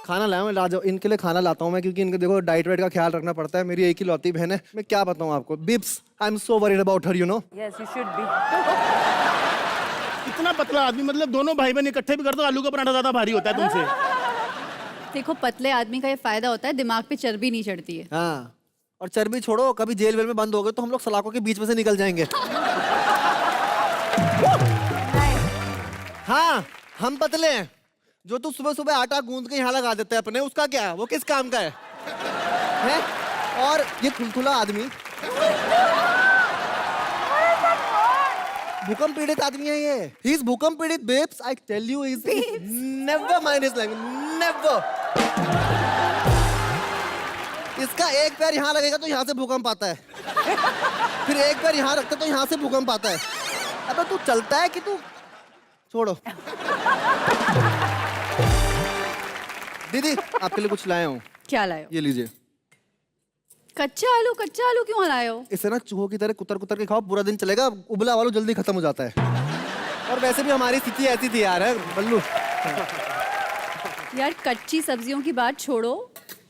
खाना लाया हूँ, ला जाओ, इनके लिए खाना लाता हूँ मैं, क्योंकि इनके देखो डाइट वाइट का ख्याल रखना पड़ता है। मेरी एक ही लौती बहन है, मैं क्या बताऊँ आपको। Bibs, I am so worried about her, you know. Yes, you should be. इतना पतला आदमी, मतलब दोनों भाई बहन इकट्ठे भी कर दो, आलू का पराठा ज्यादा भारी होता है तुमसे। देखो पतले आदमी का ये फायदा होता है, दिमाग पे चर्बी नहीं चढ़ती है। हाँ, और चर्बी छोड़ो, कभी जेल वेल में बंद हो गए तो हम लोग सलाखों के बीच में से निकल जाएंगे। हाँ, हम पतले हैं। जो तू सुबह सुबह आटा गूंद के यहाँ लगा देता है अपने, उसका क्या, वो किस काम का है? और ये थुलथुला आदमी भूकंप पीड़ित आदमी है ये। ही इज भूकंप पीड़ित babes, I tell you, is never mind his language, never. इसका एक पैर यहाँ लगेगा तो यहाँ से भूकंप आता है, फिर एक पैर यहाँ रखता तो यहाँ से भूकंप आता है। अबे तू चलता है कि तू, छोड़ो। दीदी आपके लिए कुछ लाया हूँ। क्या लाए हो? ये लीजिए। कच्चा आलू क्यों लाए हो? इसे ना चूहों की तरह कुतर कुतर के खाओ, पूरा दिन चलेगा। उबला आलू जल्दी खत्म हो जाता है। और वैसे भी हमारी स्थिति ऐसी थी यार, बल्लू। यार कच्ची सब्जियों की बात छोड़ो,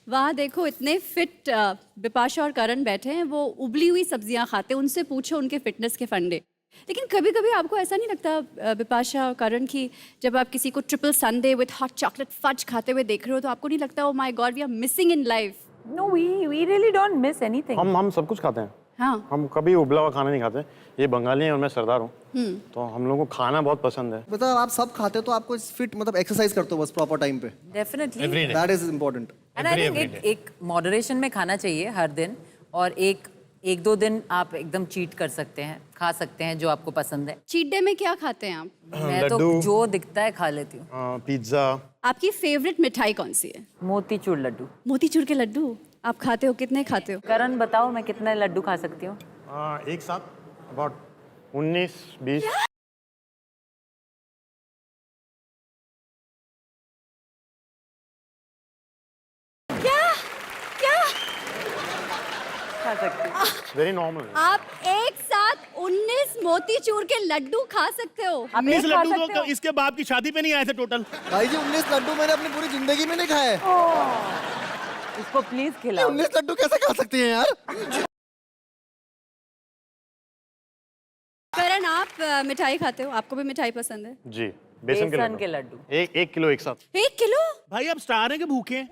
वहाँ देखो इतने फिट बिपाशा और करण बैठे हैं, वो उबली हुई सब्जियां खाते हैं, उनसे पूछो उनके फिटनेस के फंडे। लेकिन कभी कभी आपको ऐसा नहीं लगता बिपाशा और करण की, जब आप किसी को triple sundae with hot chocolate fudge खाते हुए देख रहे हो, तो आपको नहीं लगता, oh my god we are missing in life? No, we really don't miss anything. हम सब कुछ खाते हैं। हाँ, हम कभी उबला हुआ खाना नहीं खाते। ये बंगाली हैं और मैं सरदार हूँ, तो हम लोगों को खाना बहुत पसंद है। मतलब आप सब खाते हो तो आपको फिट, मतलब एक्सरसाइज करते हो बस प्रॉपर टाइम पे। Definitely, that is important. And I think एक मॉडरेशन में खाना चाहिए हर दिन, और एक दो दिन आप एकदम चीट कर सकते हैं, खा सकते हैं जो आपको पसंद है। चीट डे में क्या खाते हैं आप? मैं तो लड्डू। जो दिखता है खा लेती हूँ। पिज्ज़ा। आपकी फेवरेट मिठाई कौन सी है? मोतीचूर लड्डू। मोतीचूर के लड्डू आप खाते हो? कितने खाते हो? करण बताओ, मैं कितने लड्डू खा सकती हूँ? एक साथ अबाउट 19-20। खा सकती हूँ। Very normal. आप एक साथ 19 मोतीचूर के लड्डू खा सकते हो? आप 19 एक खा लड्डू सकते तो हो? इसके बाप की शादी पे नहीं आए थे टोटल। भाई जी 19 लड्डू मैंने अपनी पूरी जिंदगी में नहीं खाए। इसको प्लीज खिलाओ। 19 लड्डू कैसे खा सकती हैं यार? करण आप मिठाई खाते हो? आपको भी मिठाई पसंद है? जी, बेसन के लड्डू। एक किलो एक साथ। 1 किलो? भाई आप स्टार हैं कि भूखे हैं?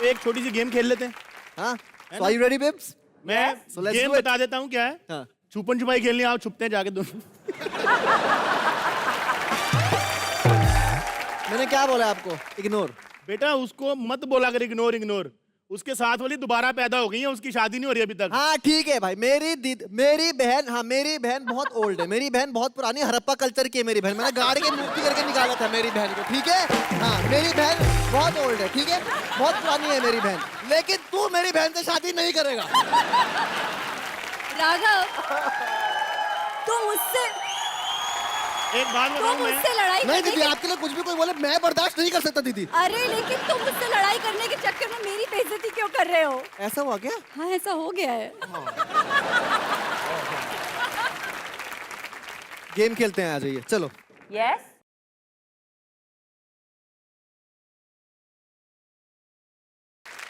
एक छोटी सी गेम खेल लेते हैं। हाँ, so are you ready babes? मैं So let's game do it. बता देता हूँ क्या है। हाँ। छुपन छुपाई खेलनी, आओ छुपते हैं जाके दोनों। मैंने क्या बोला आपको? इग्नोर। बेटा उसको मत बोला कर इग्नोर। उसके साथ वाली दोबारा पैदा हो गई है, उसकी शादी नहीं हो रही अभी तक। हाँ ठीक है भाई, मेरी बहन बहुत ओल्ड है। मेरी बहन बहुत पुरानी हड़प्पा कल्चर की है। मेरी बहन मैंने गाड़ के मूर्ति करके निकाला था मेरी बहन को, ठीक है? हाँ, मेरी बहन बहुत ओल्ड है, ठीक है? बहुत पुरानी है मेरी बहन, लेकिन तू मेरी बहन से शादी नहीं करेगा। राघव, तुम मुझसे एक बात बताऊं मैं, लड़ाई नहीं करने दीदी, आपके लिए कुछ भी कोई बोले मैं बर्दाश्त नहीं कर सकता दीदी। अरे लेकिन तुम मुझसे लड़ाई करने के चक्कर में मेरी बेइज्जती क्यों कर रहे हो? ऐसा हुआ क्या? हाँ, ऐसा हो गया है। गेम खेलते हैं, आ जाइए, चलो। यस।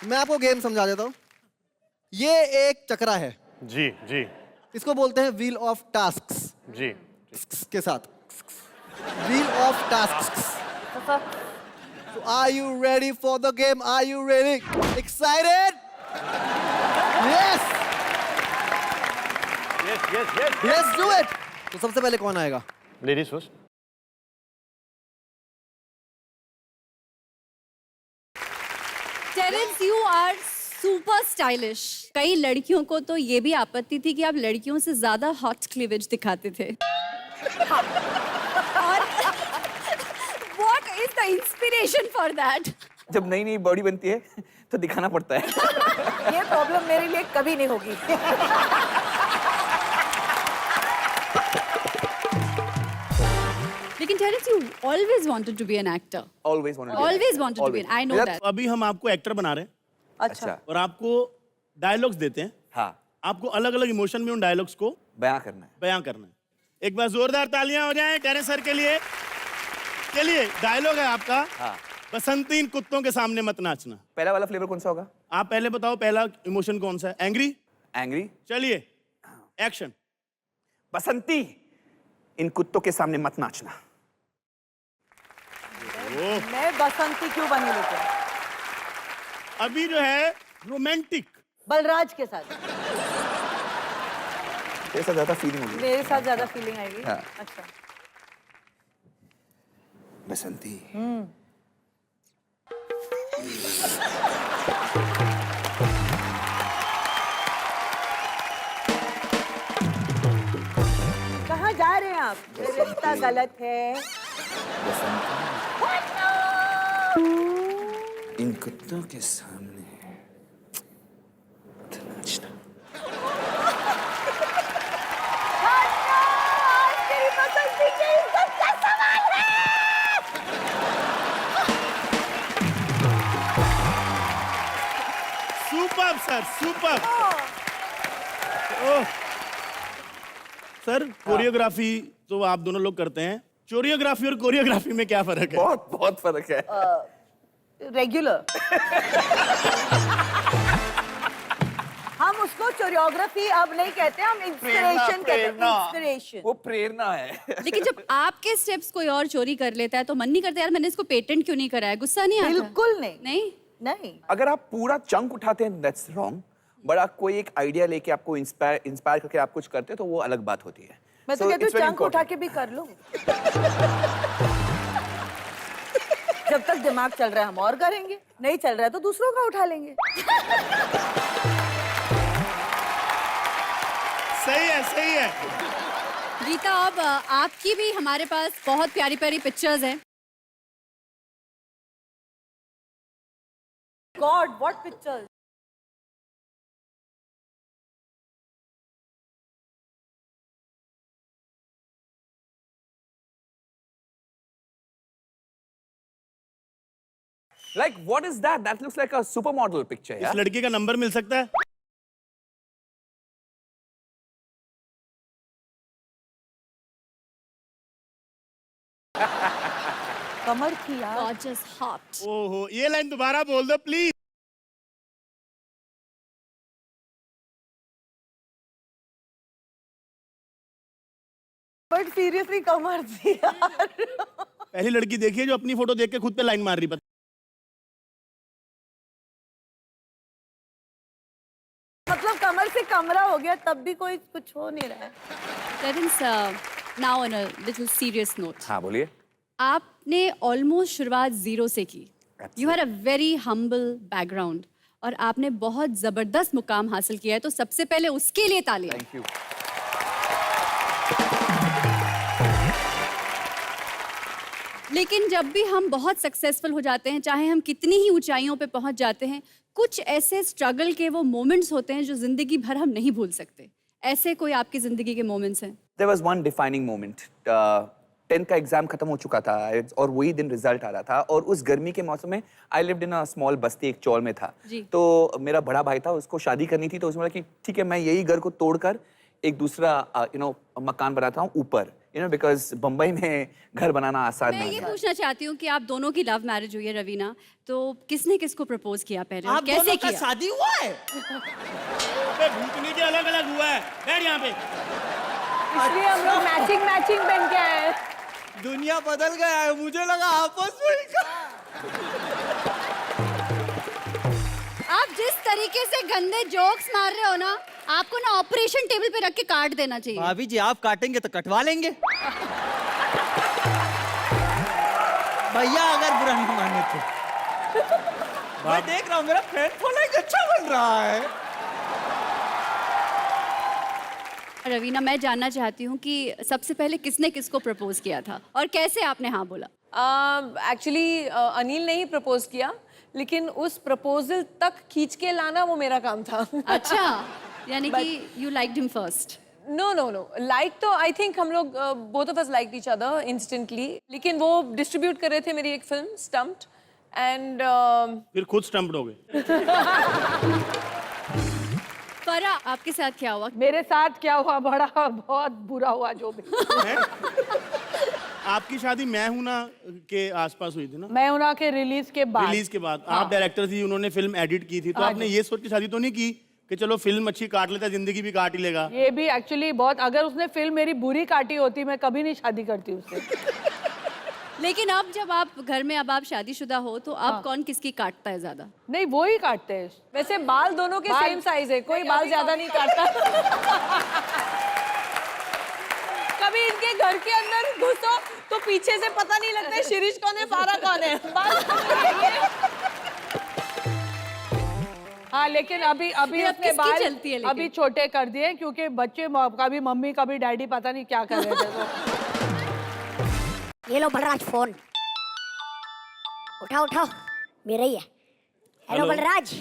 मैं आपको गेम समझा देता हूँ। ये एक चक्रा है, जी जी इसको बोलते हैं व्हील ऑफ टास्क्स। जी। के साथ wheel of tasks. So are you ready for the game? Are you ready? Excited? Yes. Yes. Let's do it. तो सबसे पहले कौन आएगा? Ladies first. Terence, you are super stylish. कई लड़कियों को तो ये भी आपत्ति थी कि आप लड़कियों से ज्यादा हॉट क्लीवेज दिखाते थे। और what is the inspiration for that? जब नई नई बॉडी बनती है तो दिखाना पड़ता है। ये प्रॉब्लम मेरे लिए कभी नहीं होगी। लेकिन Terrence, you always wanted to be an actor. Always wanted to be. Always wanted to be. I know मेरा- that. अभी हम आपको एक्टर बना रहे हैं अच्छा। और आपको डायलॉग्स देते हैं। हाँ। आपको अलग अलग इमोशन में उन डायलॉग्स को बयां करना है। बयां करना है। एक बार जोरदार तालियां हो जाएं करण सर के लिए। चलिए डायलॉग है आपका। हाँ। बसंती इन कुत्तों के सामने मत नाचना। पहला वाला फ्लेवर कौन सा होगा? आप पहले बताओ पहला इमोशन कौन सा है? एंग्री? एंग्री। चलिए एक्शन। बसंती इन कुत्तों के सामने मत नाचना। मैं बसंती क्यों बनी लेकिन? अभी जो है रोमांटिक। बलराज के साथ तेरे साथ ज्यादा फीलिंग होगी। मेरे साथ ज्यादा फीलिंग आएगी। हाँ। अच्छा। बसंती। कहाँ जा रहे हैं आप? ये रिश्ता गलत है। इन कुत्तों के सामने मत नाचना। तेरी बसंती की इज्जत का सवाल है। Super sir super. Sir choreography तो आप दोनों लोग करते हैं, चोरियोग्राफी और कोरियोग्राफी में क्या फर्क है? बहुत बहुत फर्क है। रेगुलर। हम उसको कोरियोग्राफी अब नहीं कहते, हम इंस्पिरेशन कहते हैं। इंस्पिरेशन। वो प्रेरणा है। लेकिन जब आपके स्टेप्स कोई और चोरी कर लेता है तो मन नहीं करता यार मैंने इसको पेटेंट क्यों नहीं कराया? गुस्सा नहीं आता? बिल्कुल नहीं। नहीं? नहीं। अगर आप पूरा चंक उठाते हैं दैट्स रॉन्ग, बट आप कोई एक आइडिया लेके आपको इंस्पायर करके आप कुछ करते हैं तो वो अलग बात होती है। मैं तो कहती हूँ चंक उठा के भी कर लो। जब तक दिमाग चल रहा है हम और करेंगे, नहीं चल रहा है तो दूसरों का उठा लेंगे। सही है सही है। गीता अब आपकी भी हमारे पास बहुत प्यारी प्यारी पिक्चर्स हैं। God what pictures. Like what is that? That looks like a supermodel picture. इस Yeah? लड़की का नंबर मिल सकता है? कमर की यार। Gorgeous hot. ओहो ये लाइन दोबारा बोल दो प्लीज। बट सीरियसली कमर थी यार। पहली लड़की देखिए जो अपनी फोटो देख के खुद पे लाइन मार रही। मतलब कमर से कमरा हो गया तब भी कोई कुछ हो नहीं रहा है। Terence, now on a little serious note. हाँ बोलिए। आपने ऑलमोस्ट शुरुआत जीरो से की। You had a very humble background और आपने बहुत जबरदस्त मुकाम हासिल किया है, तो सबसे पहले उसके लिए तालियां। Thank you. लेकिन जब भी हम बहुत सक्सेसफुल हो जाते हैं, चाहे हम कितनी ही ऊंचाइयों पे पहुंच जाते हैं, कुछ ऐसे स्ट्रगल के वो मोमेंट्स होते हैं जो जिंदगी भर हम नहीं भूल सकते। ऐसे कोई आपकी जिंदगी के मोमेंट्स हैं? There was one defining moment. 10th का एग्जाम खत्म हो चुका था और वही दिन रिजल्ट आ रहा था और उस गर्मी के मौसम में I lived in a small बस्ती, एक चौल में था। तो मेरा बड़ा भाई था, उसको शादी करनी थी, तो उसने बोला कि ठीक है मैं यही घर को तोड़कर एक दूसरा मकान बनाता हूँ ऊपर, बिकॉज बम्बई में घर बनाना आसान मैं नहीं ये है। पूछना चाहती हूँ कि आप दोनों की लव मैरिज हुई है रवीना, तो किसने किसको प्रपोज किया पहले और आप कैसे दोनों का किया? शादी हुआ है? अबे भूतनी के अलग अलग हुआ है। बैठ यहाँ पे। इसलिए हम लोग मैचिंग मैचिंग पहन के आए हैं। दुनिया बदल गया है, मुझे लगा आपस में ही आप जिस तरीके से गंदे जोक्स मार रहे हो ना, आपको ना ऑपरेशन टेबल पे रख के काट देना चाहिए। भाभी जी आप काटेंगे तो कटवा लेंगे। भैया अगर बुरा नहीं माने तो। मैं देख रहा हूँ मेरा फैन फॉलोइंग अच्छा बन रहा है। रवीना, मैं जानना चाहती हूँ कि सबसे पहले किसने किसको प्रपोज किया था और कैसे आपने हाँ बोला? एक्चुअली अनिल ने ही प्रपोज किया, लेकिन उस प्रपोजल तक खींच के लाना वो मेरा काम था। अच्छा, यानी कि you liked him first? No no no, like तो आई थिंक हम लोग both of us liked each other instantly, लेकिन वो डिस्ट्रीब्यूट कर रहे थे मेरी एक फिल्म स्टम्प्ड एंड फिर खुद स्टम्प्ड हो गए। फरा आपके साथ क्या हुआ? मेरे साथ क्या हुआ, बड़ा बहुत बुरा हुआ जो भी। आपकी शादी मैं हूं ना के आसपास हुई थी ना? मैं उना के रिलीज के बाद। रिलीज के बाद आप डायरेक्टर थी, उन्होंने फिल्म एडिट की थी, तो हाँ आपने ये सोच के शादी तो नहीं की कि चलो फिल्म अच्छी काट लेता, जिंदगी भी काट ही लेगा? ये भी एक्चुअली बहुत, अगर उसने फिल्म मेरी बुरी काटी होती मैं कभी नहीं शादी करती उससे। लेकिन अब जब आप घर में अब आप शादीशुदा हो तो अब कौन किसकी काटता है ज्यादा? नहीं, वो ही काटते हैं। वैसे बाल दोनों के बाल- सेम साइज है, कोई बाल ज्यादा नहीं काटता। कभी इनके घर के अंदर घुसो तो पीछे से पता नहीं लगता है शिरीष कौन है, फारा कौन है। हाँ, लेकिन अभी अभी ये अब उसने किसकी बाल चलती है लेकिन? अभी छोटे कर दिए क्योंकि बच्चे कभी मम्मी कभी डैडी पता नहीं क्या कर रहे थे तो। ये लो बलराज फोन, उठाओ उठाओ, मेरा ही है। Hello hello. बलराज,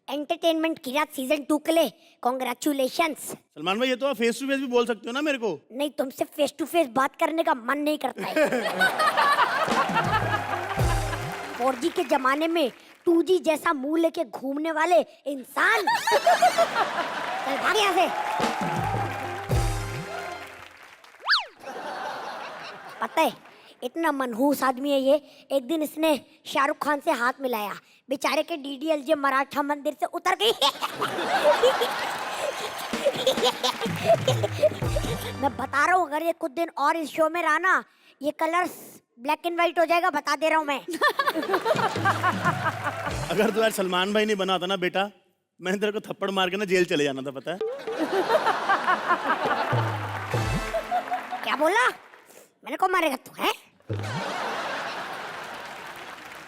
एंटरटेनमेंट की रात सीजन 2 के लिए कॉन्ग्रेचुलेशंस। सलमान भाई, ये तो आप फेस टू फेस भी बोल सकते हो ना मेरे को। नहीं, तुमसे फेस टू फेस बात करने का मन नहीं करता है। 4G के जमाने में 2G जैसा मुंह लेके घूमने वाले इंसान, चल भाग यहाँ से। पता है, इतना मनहूस आदमी है ये। एक दिन इसने शाहरुख खान से हाथ मिलाया, बेचारे के DDLJ मराठा मंदिर से उतर गई। मैं बता रहा हूँ, अगर ये कुछ दिन और इस शो में रहा ना, ये कलर्स ब्लैक एंड व्हाइट हो जाएगा, बता दे रहा हूँ मैं। अगर तो यार सलमान भाई नहीं बना था ना बेटा, मैंने तेरे को थप्पड़ मार के ना जेल चले जाना था, पता है? क्या बोला? मैंने को मारेगा तू, है?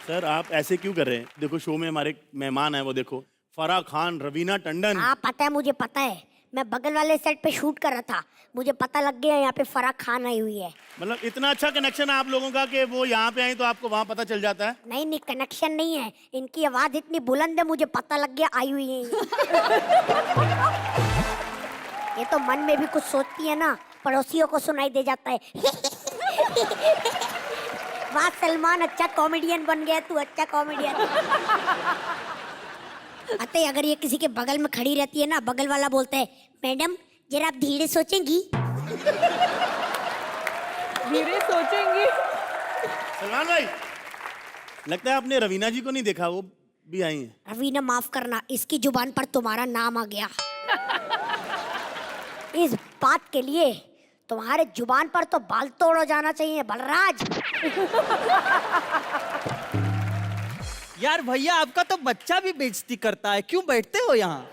सर आप ऐसे क्यों कर रहे हैं? देखो शो में हमारे मेहमान है, वो देखो फराह खान, रवीना टंडन। हाँ पता है, मुझे पता है। मैं बगल वाले सेट पे शूट कर रहा था, मुझे पता लग गया यहाँ पे फराह खान आई हुई है। मतलब इतना अच्छा कनेक्शन है आप लोगों का कि वो यहाँ पे आई तो आपको वहाँ पता चल जाता है? नहीं नहीं, कनेक्शन नहीं है, इनकी आवाज इतनी बुलंद है, मुझे पता लग गया आई हुई है ये। ये तो मन में भी कुछ सोचती है ना, पड़ोसियों को सुनाई दे जाता है। वाह सलमान, अच्छा कॉमेडियन बन गया तू, अच्छा कॉमेडियन। अतः अगर ये किसी के बगल में खड़ी रहती है ना, बगल वाला बोलता है, मैडम जरा आप धीरे सोचेंगी। धीरे सोचेंगी। सलमान भाई, लगता है आपने रवीना जी को नहीं देखा, वो भी आई हैं। रवीना माफ करना, इसकी जुबान पर तुम्हारा नाम आ गया। इस बात के लिए तुम्हारे जुबान पर तो बाल तोड़ हो जाना चाहिए बलराज। यार भैया, आपका तो बच्चा भी बेइज्जती करता है, क्यों बैठते हो यहाँ?